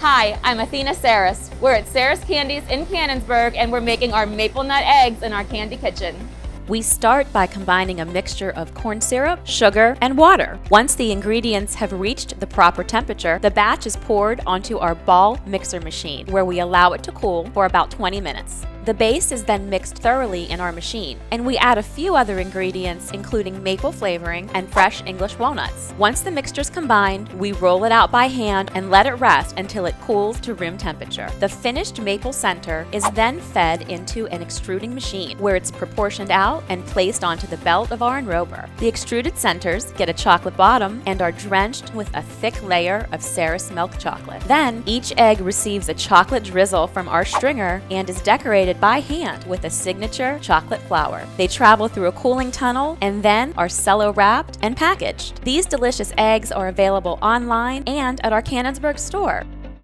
Hi, I'm Athena Saris. We're at Saris Candies in Canonsburg and we're making our maple nut eggs in our candy kitchen. We start by combining a mixture of corn syrup, sugar, and water. Once the ingredients have reached the proper temperature, the batch is poured onto our ball mixer machine, where we allow it to cool for about 20 minutes. The base is then mixed thoroughly in our machine, and we add a few other ingredients including maple flavoring and fresh English walnuts. Once the mixture's combined, we roll it out by hand and let it rest until it cools to room temperature. The finished maple center is then fed into an extruding machine, where it's proportioned out and placed onto the belt of our enrober. The extruded centers get a chocolate bottom and are drenched with a thick layer of Saris milk chocolate. Then, each egg receives a chocolate drizzle from our stringer and is decorated by hand with a signature chocolate flower. They travel through a cooling tunnel and then are cello wrapped and packaged. These delicious eggs are available online and at our Canonsburg store.